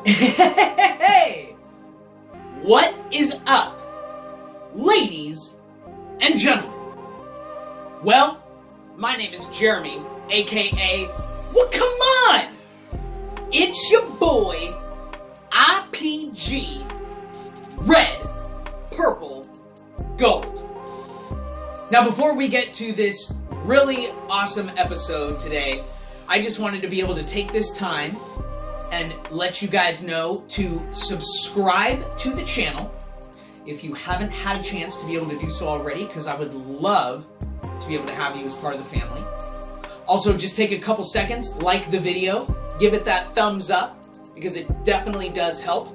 Hey! What is up, ladies and gentlemen? Well, my name is Jeremy, aka, well, come on! It's your boy, IPG, Red, Purple, Gold. Now, before we get to this really awesome episode today, I just wanted to be able to take this time and let you guys know to subscribe to the channel if you haven't had a chance to be able to do so already, because I would love to be able to have you as part of the family. Also, just take a couple seconds, like the video, give it that thumbs up, because it definitely does help.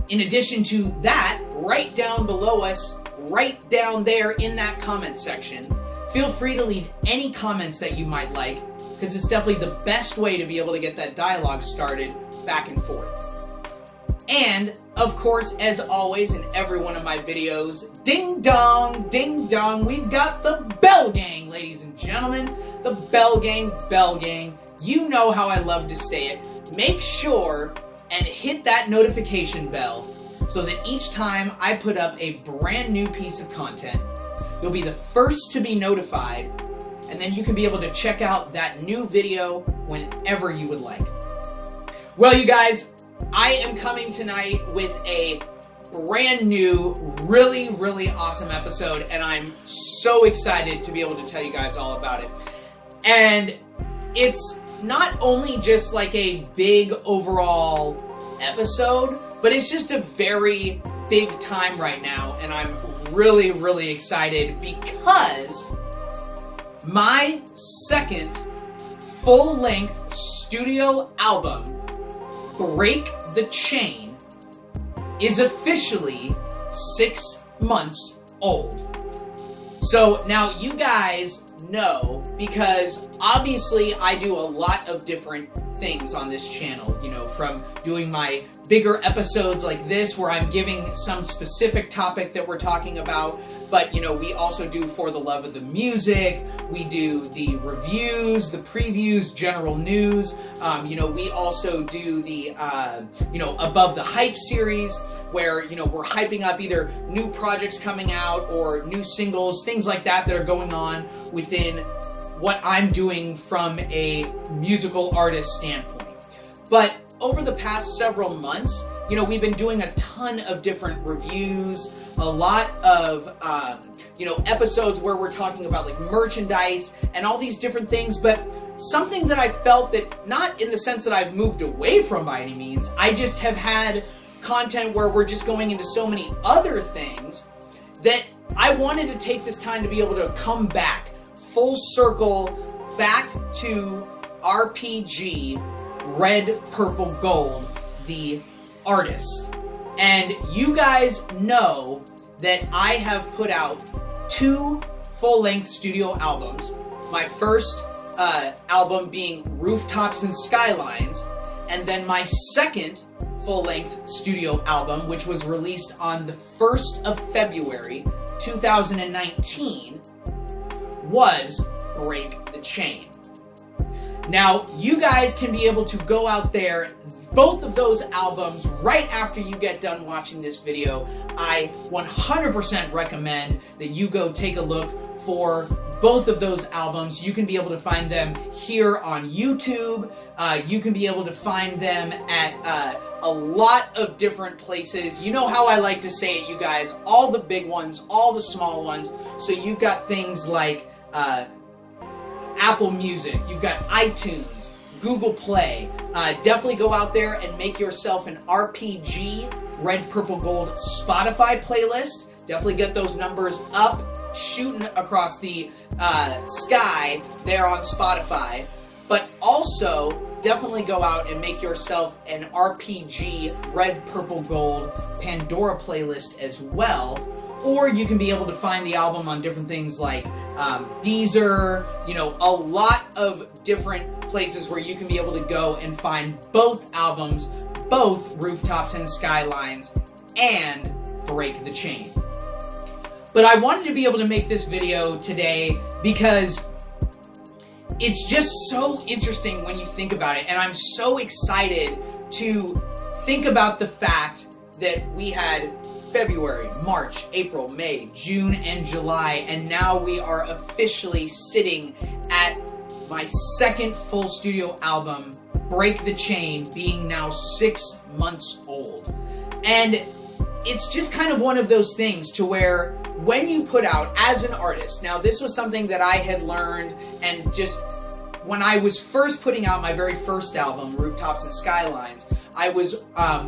In addition to that, right down below us, right down there in that comment section, feel free to leave any comments that you might like, because it's definitely the best way to be able to get that dialogue started back and forth. And, of course, as always in every one of my videos, ding dong, we've got the Bell Gang, ladies and gentlemen. The Bell Gang, you know how I love to say it. Make sure and hit that notification bell so that each time I put up a brand new piece of content, you'll be the first to be notified, and then you can be able to check out that new video whenever you would like. Well, you guys, I am coming tonight with a brand new, really awesome episode, and I'm so excited to be able to tell you guys all about it. And it's not only just like a big overall episode, but it's just a very big time right now, and I'm really excited because my second full-length studio album, Break the Chain, is officially 6 months old. So now you guys know, because obviously I do a lot of different things on this channel, you know, from doing my bigger episodes like this where I'm giving some specific topic that we're talking about, but you know, we also do For the Love of the Music, we do the reviews, the previews, general news, you know, we also do the, you know, Above the Hype series, where, you know, we're hyping up either new projects coming out or new singles, things like that that are going on within what I'm doing from a musical artist standpoint. But over the past several months, you know, we've been doing a ton of different reviews, a lot of, you know, episodes where we're talking about like merchandise and all these different things, but something that I felt that, not in the sense that I've moved away from by any means, I just have had content where we're just going into so many other things that I wanted to take this time to be able to come back, full circle, back to RPG, Red, Purple, Gold, the artist. And you guys know that I have put out 2 full-length studio albums. My first album being Rooftops and Skylines, and then my second full-length studio album, which was released on the 1st of February 2019, was Break the Chain. Now, you guys can be able to go out there, both of those albums, right after you get done watching this video. I 100% recommend that you go take a look for both of those albums. You can be able to find them here on YouTube. You can be able to find them at a lot of different places. You know how I like to say it, you guys. All the big ones, all the small ones. So you've got things like Apple Music, you've got iTunes, Google Play. Definitely go out there and make yourself an RPG Red, Purple, Gold Spotify playlist. Definitely get those numbers up, shooting across the sky there on Spotify. But also, definitely go out and make yourself an RPG Red, Purple, Gold Pandora playlist as well. Or you can be able to find the album on different things like Deezer, you know, a lot of different places where you can be able to go and find both albums, both Rooftops and Skylines, and Break the Chain. But I wanted to be able to make this video today because it's just so interesting when you think about it, and I'm so excited to think about the fact that we had February, March, April, May, June, and July, and now we are officially sitting at my second full studio album, Break the Chain, being now 6 months old. And it's just kind of one of those things to where when you put out as an artist, now this was something that I had learned, and just when I was first putting out my very first album, Rooftops and Skylines, I was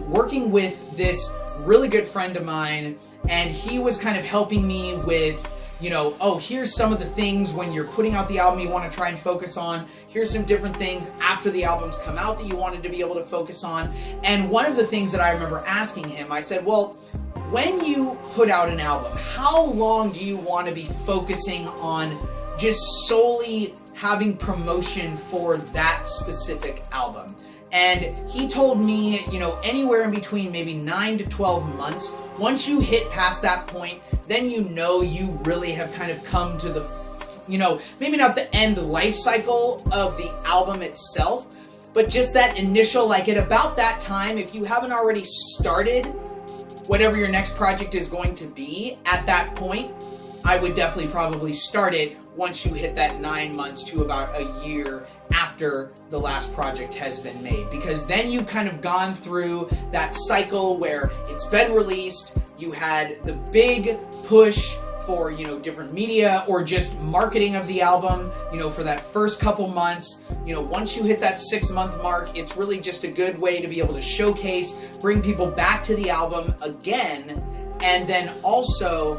working with this really good friend of mine, and he was kind of helping me with, you know, oh, here's some of the things when you're putting out the album you want to try and focus on. Here's some different things after the albums come out that you wanted to be able to focus on. And one of the things that I remember asking him, I said, well, when you put out an album, how long do you want to be focusing on just solely having promotion for that specific album? And he told me, you know, anywhere in between maybe 9 to 12 months. Once you hit past that point, then you know you really have kind of come to the, you know, maybe not the end life cycle of the album itself, but just that initial, like at about that time, if you haven't already started whatever your next project is going to be at that point, I would definitely probably start it once you hit that 9 months to about a year after the last project has been made. Because then you've kind of gone through that cycle where it's been released, you had the big push for, you know, different media or just marketing of the album, you know, for that first couple months. You know, once you hit that 6 month mark, it's really just a good way to be able to showcase, bring people back to the album again. And then also,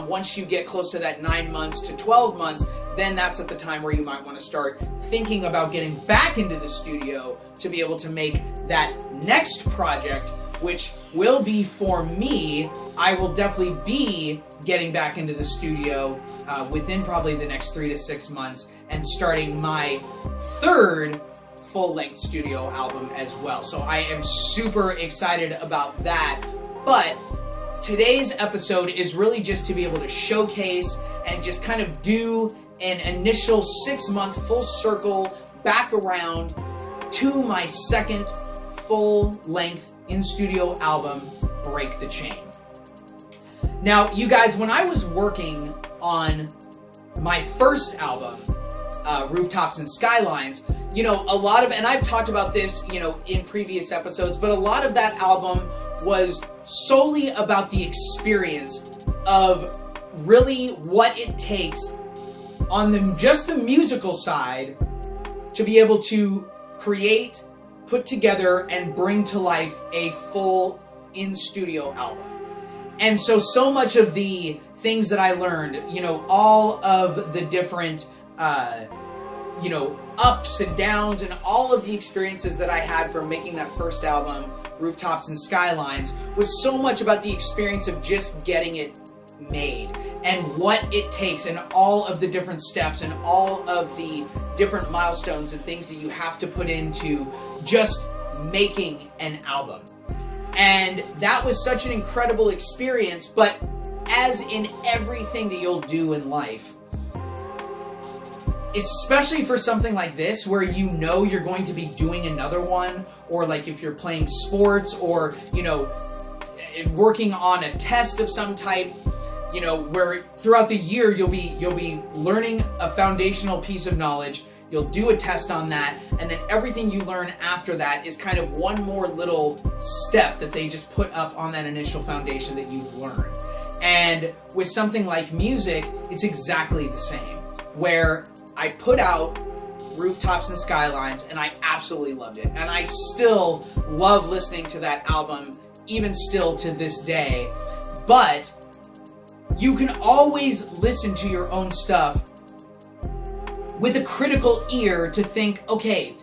once you get close to that 9 months to 12 months, then that's at the time where you might want to start thinking about getting back into the studio to be able to make that next project, which will be for me. I will definitely be getting back into the studio within probably the next 3 to 6 months and starting my third full-length studio album as well. So I am super excited about that. But today's episode is really just to be able to showcase and just kind of do an initial 6 month full circle back around to my second full-length in-studio album, Break the Chain. Now, you guys, when I was working on my first album, Rooftops and Skylines, you know, a lot of, and I've talked about this, you know, in previous episodes, but a lot of that album was solely about the experience of really what it takes on just the musical side to be able to create, put together, and bring to life a full in-studio album. And so much of the things that I learned, you know, all of the different, you know, ups and downs and all of the experiences that I had from making that first album, Rooftops and Skylines, was so much about the experience of just getting it made and what it takes and all of the different steps and all of the different milestones and things that you have to put into just making an album. And that was such an incredible experience, but as in everything that you'll do in life, especially for something like this where you know you're going to be doing another one, or like if you're playing sports or, you know, working on a test of some type, you know, where throughout the year you'll be learning a foundational piece of knowledge, you'll do a test on that, and then everything you learn after that is kind of one more little step that they just put up on that initial foundation that you've learned. And with something like music, it's exactly the same, where I put out Rooftops and Skylines and I absolutely loved it. And I still love listening to that album, even still to this day. But you can always listen to your own stuff with a critical ear to think, okay,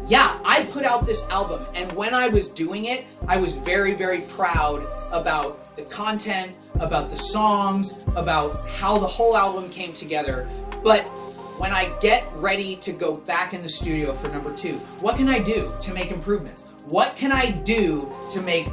yeah, I put out this album, and when I was doing it, I was very, very proud about the content, about the songs, about how the whole album came together. But when I get ready to go back in the studio for number 2, what can I do to make improvements? What can I do to make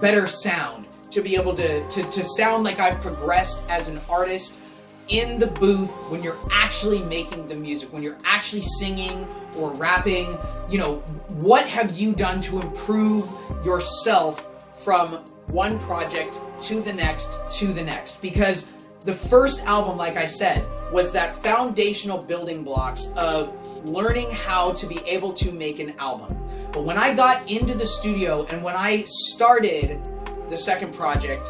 better sound, to be able to sound like I've progressed as an artist? in the booth, when you're actually making the music, when you're actually singing or rapping, you know, what have you done to improve yourself from one project to the next? Because the first album, like I said, was that foundational building blocks of learning how to be able to make an album. But when I got into the studio and when I started the second project,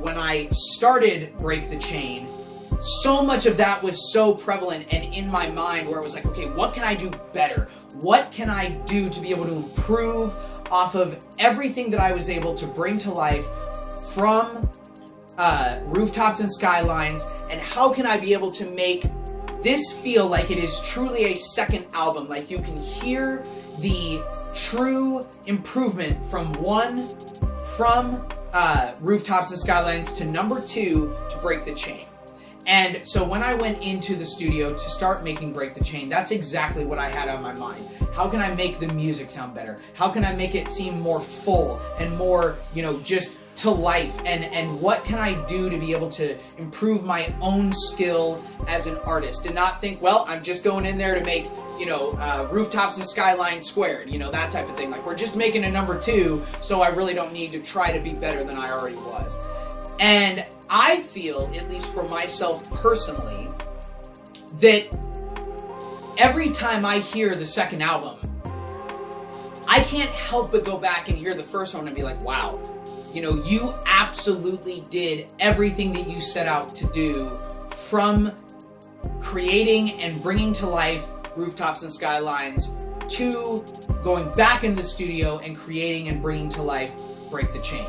when I started Break the Chain, so much of that was so prevalent and in my mind where I was like, okay, what can I do better? What can I do to be able to improve off of everything that I was able to bring to life from Rooftops and Skylines, and how can I be able to make this feel like it is truly a second album, like you can hear the true improvement from Rooftops and Skylines to number 2 to Break the Chain. And so when I went into the studio to start making Break the Chain, that's exactly what I had on my mind. How can I make the music sound better? How can I make it seem more full and more, you know, just to life? And what can I do to be able to improve my own skill as an artist and not think, well, I'm just going in there to make, you know, Rooftops and Skyline squared, you know, that type of thing. Like, we're just making a number 2, so I really don't need to try to be better than I already was. And I feel, at least for myself personally, that every time I hear the second album, I can't help but go back and hear the first one and be like, wow, you know, you absolutely did everything that you set out to do, from creating and bringing to life Rooftops and Skylines to going back into the studio and creating and bringing to life Break the Chain.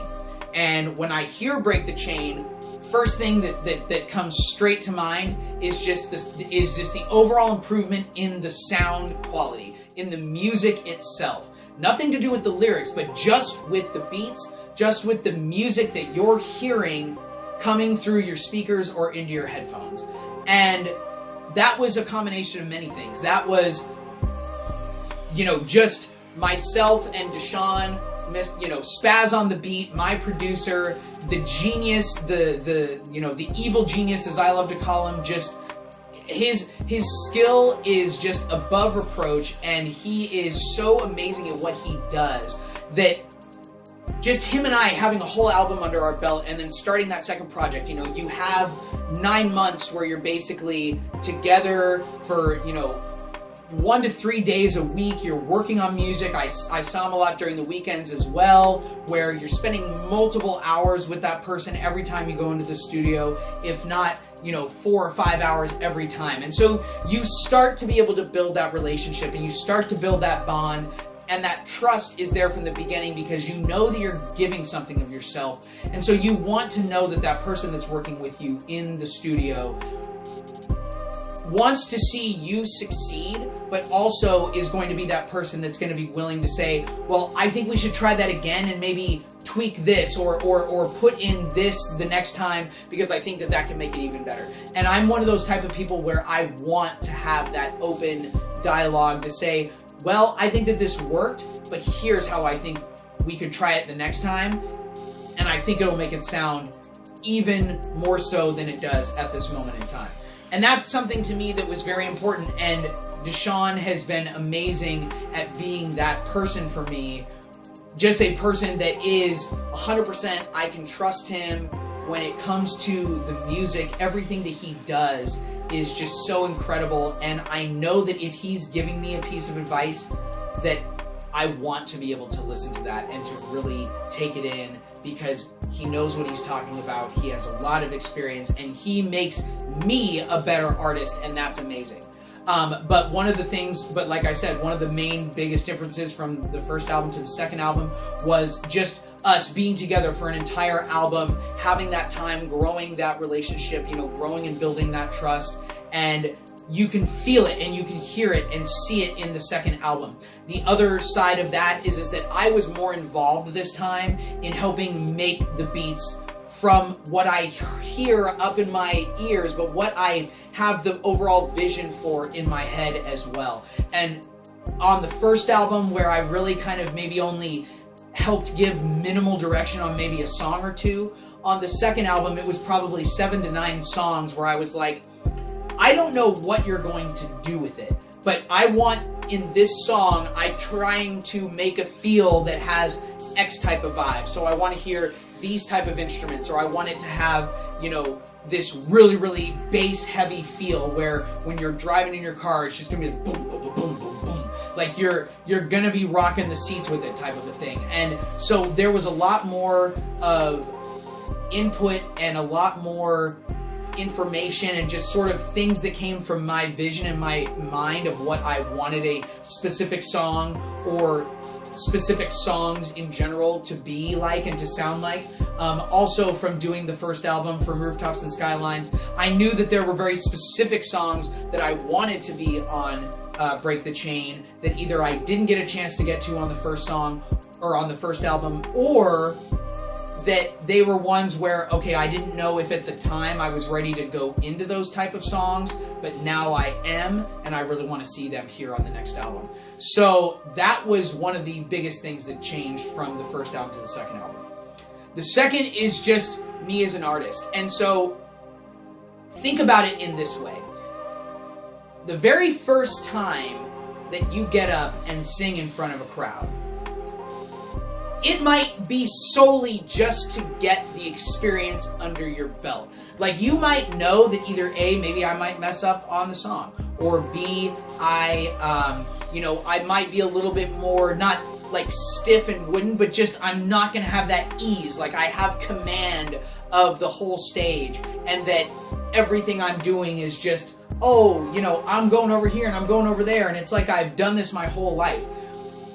And when I hear Break the Chain, first thing that comes straight to mind is just the overall improvement in the sound quality, in the music itself. Nothing to do with the lyrics, but just with the beats, just with the music that you're hearing coming through your speakers or into your headphones. And that was a combination of many things. That was, you know, just myself and Deshaun, you know, Spaz on the beat, my producer, the genius, the evil genius, as I love to call him. Just his skill is just above reproach, and he is so amazing at what he does that just him and I having a whole album under our belt and then starting that second project, you know, you have 9 months where you're basically together for, you know, 1 to 3 days a week. You're working on music. I saw him a lot during the weekends as well, where you're spending multiple hours with that person every time you go into the studio, if not, you know, 4 or 5 hours every time. And so you start to be able to build that relationship and you start to build that bond, and that trust is there from the beginning because you know that you're giving something of yourself. And so you want to know that that person that's working with you in the studio wants to see you succeed, but also is going to be that person that's going to be willing to say, well, I think we should try that again and maybe tweak this or put in this the next time because I think that that can make it even better. And I'm one of those type of people where I want to have that open dialogue to say, well, I think that this worked, but here's how I think we could try it the next time. And I think it'll make it sound even more so than it does at this moment in time. And that's something to me that was very important, and Deshaun has been amazing at being that person for me. Just a person that is 100%, I can trust him when it comes to the music. Everything that he does is just so incredible, and I know that if he's giving me a piece of advice, that I want to be able to listen to that and to really take it in, because he knows what he's talking about. He has a lot of experience, and he makes me a better artist, and that's amazing. But one of the things, but like I said, one of the main biggest differences from the first album to the second album was just us being together for an entire album, having that time, growing that relationship, you know, growing and building that trust. And you can feel it and you can hear it and see it in the second album. The other side of that is that I was more involved this time in helping make the beats from what I hear up in my ears, but what I have the overall vision for in my head as well. And on the first album, where I really kind of maybe only helped give minimal direction on maybe a song or two, on the second album, it was probably 7 to 9 songs where I was like, I don't know what you're going to do with it, but I want in this song, I'm trying to make a feel that has X type of vibe. So I want to hear these type of instruments, or I want it to have, you know, this really, really bass heavy feel where when you're driving in your car, it's just gonna be boom, boom, boom, boom, boom, boom. Like you're gonna be rocking the seats with it type of a thing. And so there was a lot more of input and a lot more information and just sort of things that came from my vision and my mind of what I wanted a specific song or specific songs in general to be like and to sound like. Also from doing the first album, From Rooftops and Skylines, I knew that there were very specific songs that I wanted to be on Break the Chain that either I didn't get a chance to get to on the first song or on the first album, or that they were ones where, okay, I didn't know if at the time I was ready to go into those type of songs, but now I am, and I really want to see them here on the next album. So that was one of the biggest things that changed from the first album to the second album. The second is just me as an artist. And so think about it in this way. The very first time that you get up and sing in front of a crowd, it might be solely just to get the experience under your belt. Like, you might know that either A, maybe I might mess up on the song, or B, I might be a little bit more, not like stiff and wooden, but just I'm not gonna have that ease. Like, I have command of the whole stage, and that everything I'm doing is just, oh, you know, I'm going over here and I'm going over there, and it's like I've done this my whole life.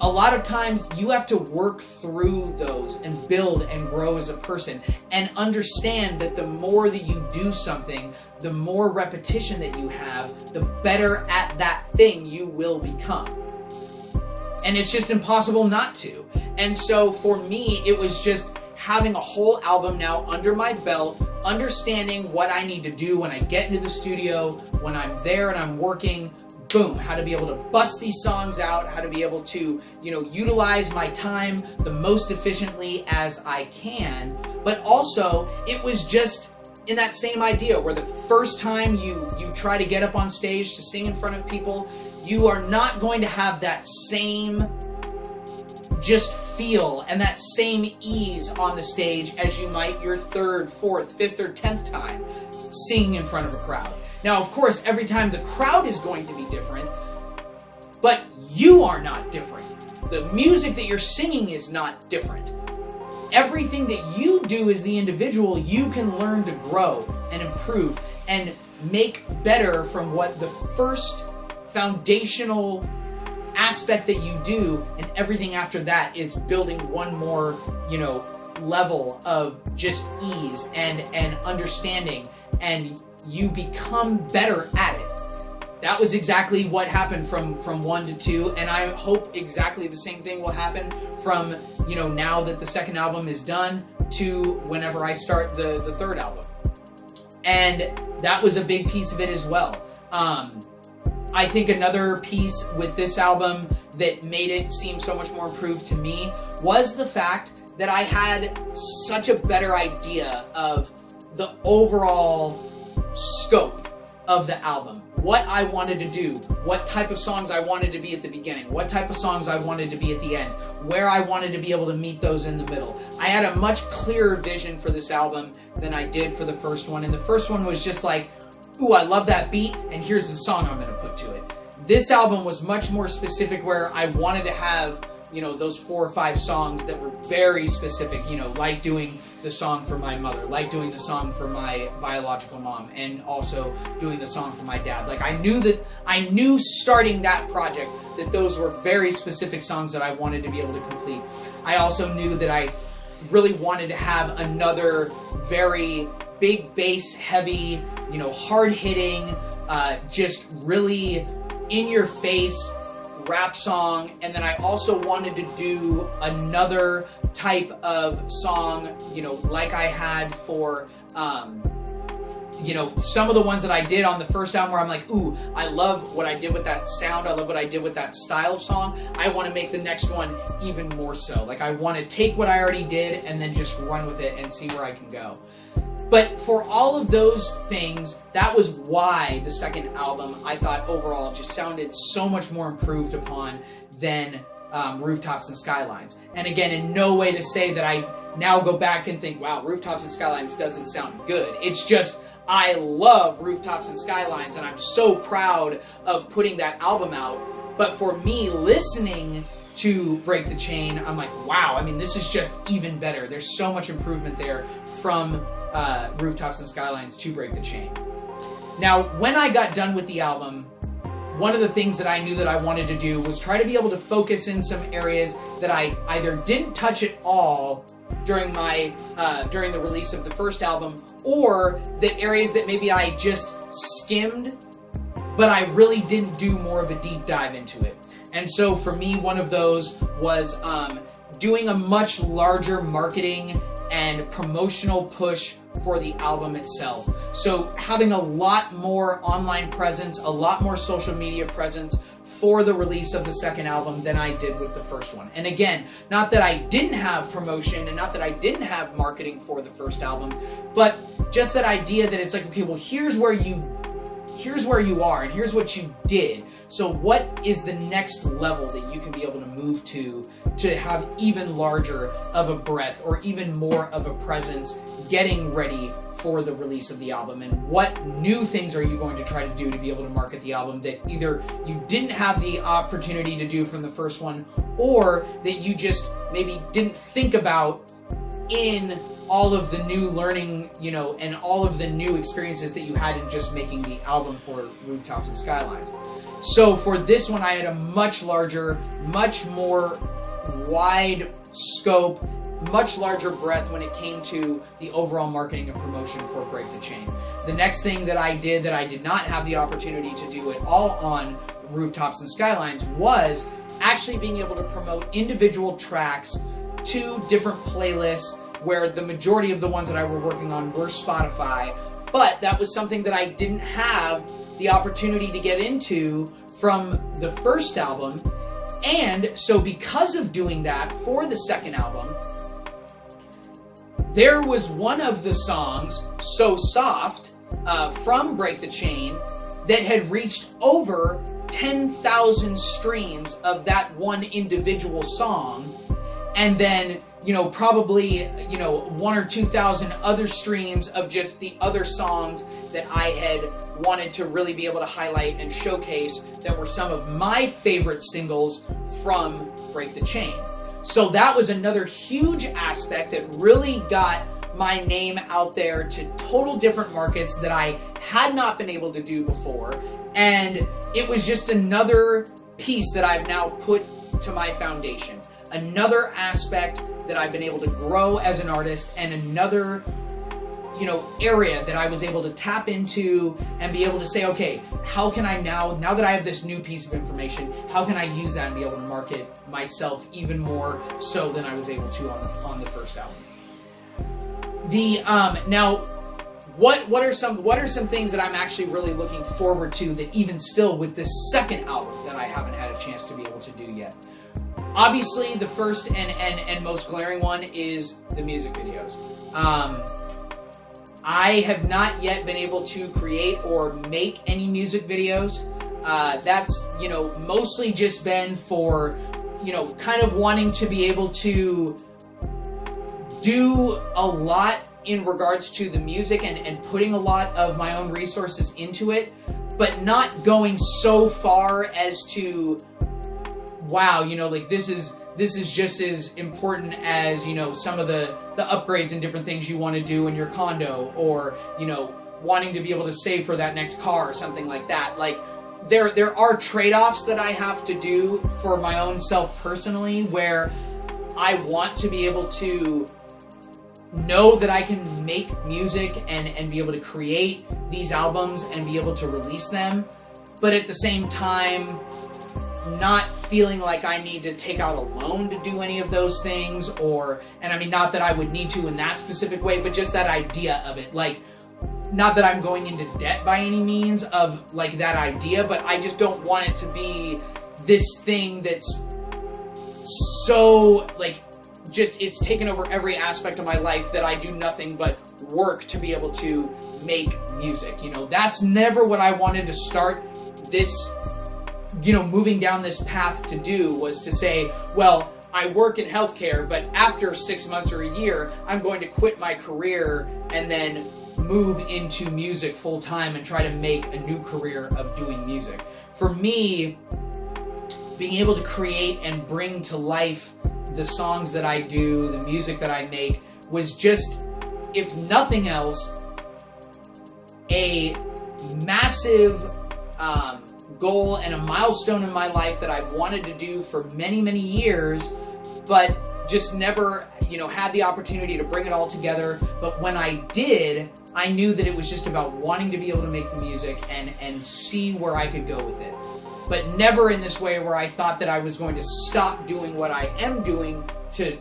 A lot of times you have to work through those and build and grow as a person and understand that the more that you do something, the more repetition that you have, the better at that thing you will become. And it's just impossible not to. And so for me, it was just having a whole album now under my belt, understanding what I need to do when I get into the studio, when I'm there and I'm working. Boom, how to be able to bust these songs out, how to be able to, you know, utilize my time the most efficiently as I can. But also, it was just in that same idea where the first time you try to get up on stage to sing in front of people, you are not going to have that same just feel and that same ease on the stage as you might your third, fourth, fifth, or 10th time singing in front of a crowd. Now, of course, every time the crowd is going to be different, but you are not different. The music that you're singing is not different. Everything that you do as the individual, you can learn to grow and improve and make better from what the first foundational aspect that you do, and everything after that is building one more, you know, level of just ease and understanding, and you become better at it. That was exactly what happened from 1 to 2, and I hope exactly the same thing will happen from, you know, now that the second album is done to whenever I start the third album. And that was a big piece of it as well. I think another piece with this album that made it seem so much more improved to me was the fact that I had such a better idea of the overall scope of the album, what I wanted to do, what type of songs I wanted to be at the beginning, what type of songs I wanted to be at the end, where I wanted to be able to meet those in the middle. I had a much clearer vision for this album than I did for the first one, and the first one was just like, ooh, I love that beat, and here's the song I'm going to put to it. This album was much more specific, where I wanted to have, you know, those 4 or 5 songs that were very specific, you know, like doing the song for my mother, like doing the song for my biological mom, and also doing the song for my dad. Like, I knew starting that project that those were very specific songs that I wanted to be able to complete. I also knew that I really wanted to have another very big bass heavy, you know, hard hitting, just really in your face rap song. And then I also wanted to do another type of song, you know, like I had for, you know, some of the ones that I did on the first album where I'm like, ooh, I love what I did with that sound, I love what I did with that style of song, I want to make the next one even more so. Like, I want to take what I already did and then just run with it and see where I can go. But for all of those things, that was why the second album, I thought overall just sounded so much more improved upon than Rooftops and Skylines. And again, in no way to say that I now go back and think, wow, Rooftops and Skylines doesn't sound good. It's just, I love Rooftops and Skylines, and I'm so proud of putting that album out. But for me, listening to Break the Chain, I'm like, wow, I mean, this is just even better. There's so much improvement there from Rooftops and Skylines to Break the Chain. Now, when I got done with the album, one of the things that I knew that I wanted to do was try to be able to focus in some areas that I either didn't touch at all during the release of the first album, or that areas that maybe I just skimmed, but I really didn't do more of a deep dive into it. And so for me, one of those was doing a much larger marketing and promotional push for the album itself. So having a lot more online presence, a lot more social media presence for the release of the second album than I did with the first one. And again, not that I didn't have promotion and not that I didn't have marketing for the first album, but just that idea that it's like, okay, well, here's where you are and here's what you did. So what is the next level that you can be able to move to have even larger of a breadth or even more of a presence getting ready for the release of the album? And what new things are you going to try to do to be able to market the album that either you didn't have the opportunity to do from the first one, or that you just maybe didn't think about in all of the new learning, you know, and all of the new experiences that you had in just making the album for Rooftops and Skylines. So for this one, I had a much larger, much more wide scope, much larger breadth when it came to the overall marketing and promotion for Break the Chain. The next thing that I did that I did not have the opportunity to do at all on Rooftops and Skylines was actually being able to promote individual tracks to different playlists, where the majority of the ones that I were working on were Spotify, but that was something that I didn't have the opportunity to get into from the first album. And so because of doing that for the second album, there was one of the songs, So Soft, from Break the Chain, that had reached over 10,000 streams of that one individual song. And then, you know, probably, you know, 1,000 or 2,000 other streams of just the other songs that I had wanted to really be able to highlight and showcase that were some of my favorite singles from Break the Chain. So that was another huge aspect that really got my name out there to total different markets that I had not been able to do before. And it was just another piece that I've now put to my foundation. Another aspect that I've been able to grow as an artist, and another, you know, area that I was able to tap into and be able to say, okay, how can I now that I have this new piece of information, how can I use that and be able to market myself even more so than I was able to on the first album. Now, what are some things that I'm actually really looking forward to that even still with this second album that I haven't had a chance to be able to do yet? Obviously, the first and most glaring one is the music videos. I have not yet been able to create or make any music videos. That's, you know, mostly just been for, you know, kind of wanting to be able to do a lot in regards to the music and putting a lot of my own resources into it, but not going so far as to, wow, you know, like this is just as important as, you know, some of the upgrades and different things you want to do in your condo, or, you know, wanting to be able to save for that next car or something like that. Like, there are trade-offs that I have to do for my own self personally, where I want to be able to know that I can make music and be able to create these albums and be able to release them, but at the same time not feeling like I need to take out a loan to do any of those things, and I mean, not that I would need to in that specific way, but just that idea of it. Like, not that I'm going into debt by any means of like that idea, but I just don't want it to be this thing that's so like just it's taken over every aspect of my life that I do nothing but work to be able to make music. You know, that's never what I wanted to start this, you know, moving down this path to do, was to say, well, I work in healthcare, but after 6 months or a year, I'm going to quit my career and then move into music full time and try to make a new career of doing music. For me, being able to create and bring to life the songs that I do, the music that I make, was just, if nothing else, a massive goal and a milestone in my life that I've wanted to do for many, many years, but just never, you know, had the opportunity to bring it all together. But when I did, I knew that it was just about wanting to be able to make the music and see where I could go with it. But never in this way where I thought that I was going to stop doing what I am doing to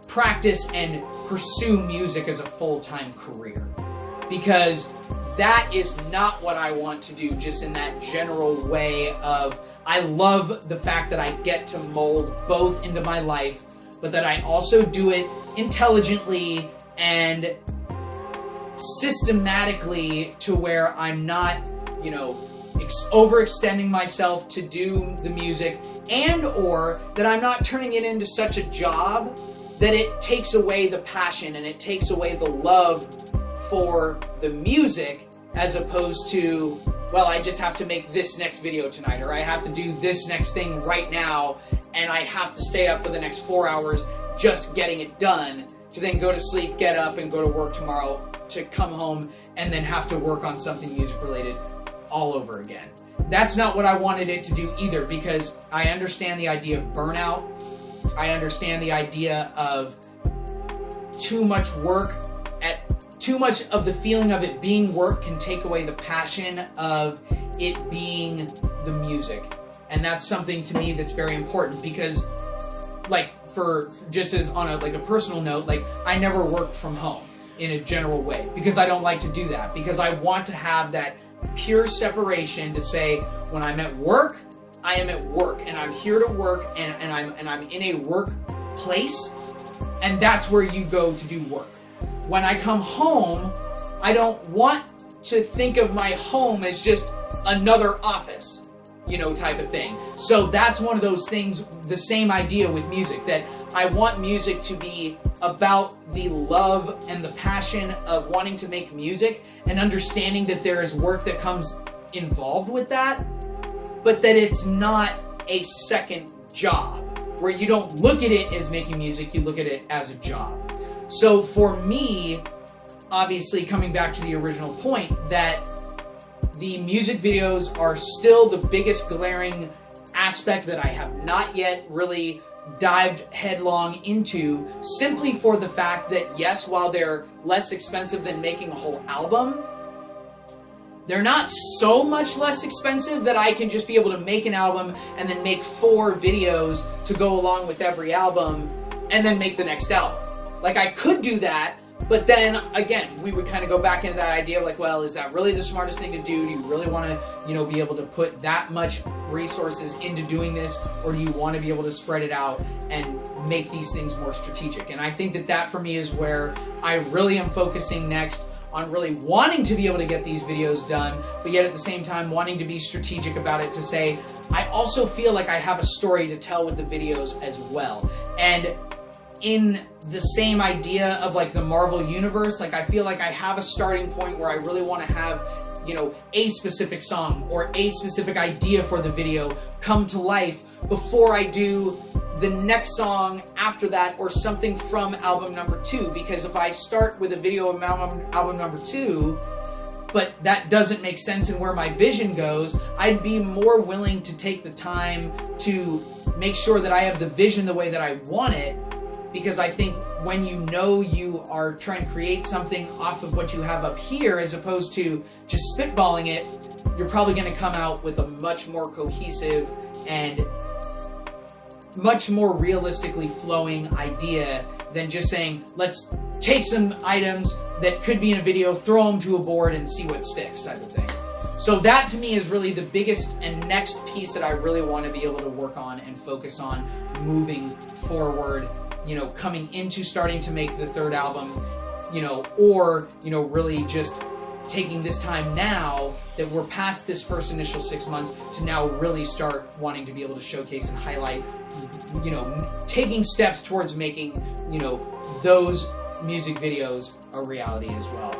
practice and pursue music as a full-time career. Because that is not what I want to do, just in that general way of, I love the fact that I get to mold both into my life, but that I also do it intelligently and systematically to where I'm not, you know, overextending myself to do the music, and or that I'm not turning it into such a job that it takes away the passion and it takes away the love for the music, as opposed to, well, I just have to make this next video tonight, or I have to do this next thing right now, and I have to stay up for the next 4 hours just getting it done, to then go to sleep, get up, and go to work tomorrow, to come home and then have to work on something music related all over again. That's not what I wanted it to do either, because I understand the idea of burnout. I understand the idea of too much work, too much of the feeling of it being work can take away the passion of it being the music. And that's something to me that's very important, because like, for just as on a personal note, like, I never work from home in a general way, because I don't like to do that, because I want to have that pure separation to say, when I'm at work, I am at work, and I'm here to work, and I'm in a work place, and that's where you go to do work. When I come home, I don't want to think of my home as just another office, you know, type of thing. So that's one of those things, the same idea with music, that I want music to be about the love and the passion of wanting to make music, and understanding that there is work that comes involved with that, but that it's not a second job, where you don't look at it as making music, you look at it as a job. So for me, obviously coming back to the original point, that the music videos are still the biggest glaring aspect that I have not yet really dived headlong into, simply for the fact that, yes, while they're less expensive than making a whole album, they're not so much less expensive that I can just be able to make an album and then make 4 videos to go along with every album and then make the next album. Like, I could do that, but then, again, we would kind of go back into that idea of like, well, is that really the smartest thing to do? Do you really want to, you know, be able to put that much resources into doing this, or do you want to be able to spread it out and make these things more strategic? And I think that that, for me, is where I really am focusing next, on really wanting to be able to get these videos done, but yet at the same time wanting to be strategic about it, to say, I also feel like I have a story to tell with the videos as well. And in the same idea of like the Marvel universe, like, I feel like I have a starting point where I really want to have, you know, a specific song or a specific idea for the video come to life before I do the next song after that, or something from album number 2. Because if I start with a video of album number 2, but that doesn't make sense in where my vision goes, I'd be more willing to take the time to make sure that I have the vision the way that I want it. Because I think when you know you are trying to create something off of what you have up here, as opposed to just spitballing it, you're probably going to come out with a much more cohesive and much more realistically flowing idea than just saying, let's take some items that could be in a video, throw them to a board, and see what sticks type of thing. So that to me is really the biggest and next piece that I really want to be able to work on and focus on moving forward, you know, coming into starting to make the third album, you know, or, you know, really just taking this time now that we're past this first initial 6 months to now really start wanting to be able to showcase and highlight, you know, taking steps towards making, you know, those music videos a reality as well.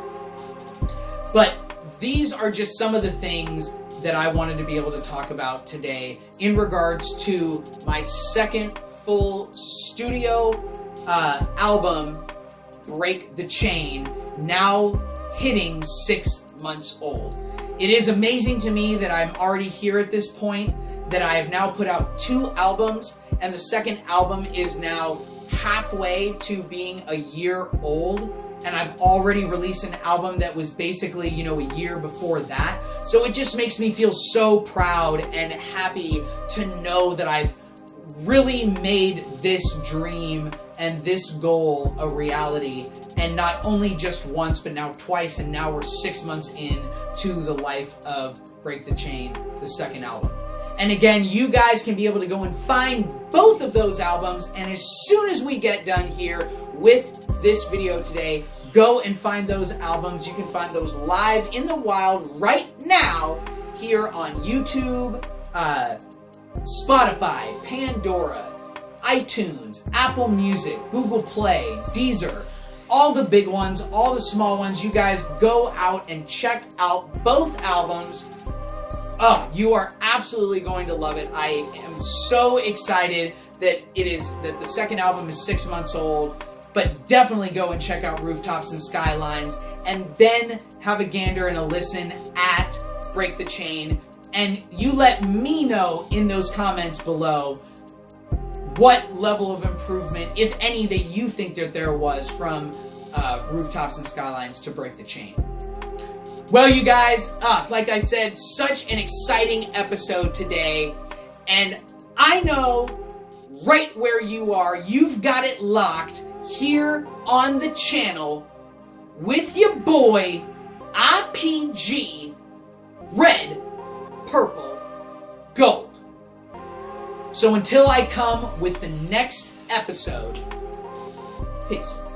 But these are just some of the things that I wanted to be able to talk about today in regards to my second full studio album, Break the Chain, now hitting 6 months old. It is amazing to me that I'm already here at this point, that I have now put out 2 albums, and the second album is now halfway to being a year old, and I've already released an album that was basically, you know, a year before that. So it just makes me feel so proud and happy to know that I've really made this dream and this goal a reality, and not only just once but now twice, and now we're 6 months in to the life of Break the Chain, the second album. And again, you guys can be able to go and find both of those albums, and as soon as we get done here with this video today, go and find those albums. You can find those live in the wild right now here on YouTube, Spotify, Pandora, iTunes, Apple Music, Google Play, Deezer, all the big ones, all the small ones. You guys go out and check out both albums. Oh, you are absolutely going to love it. I am so excited that the second album is 6 months old, but definitely go and check out Rooftops and Skylines, and then have a gander and a listen at Break the Chain. And you let me know in those comments below what level of improvement, if any, that you think that there was from Rooftops and Skylines to Break the Chain. Well, you guys, like I said, such an exciting episode today, and I know right where you are, you've got it locked here on the channel with your boy, IPG, Red, Purple, Gold. So until I come with the next episode, peace.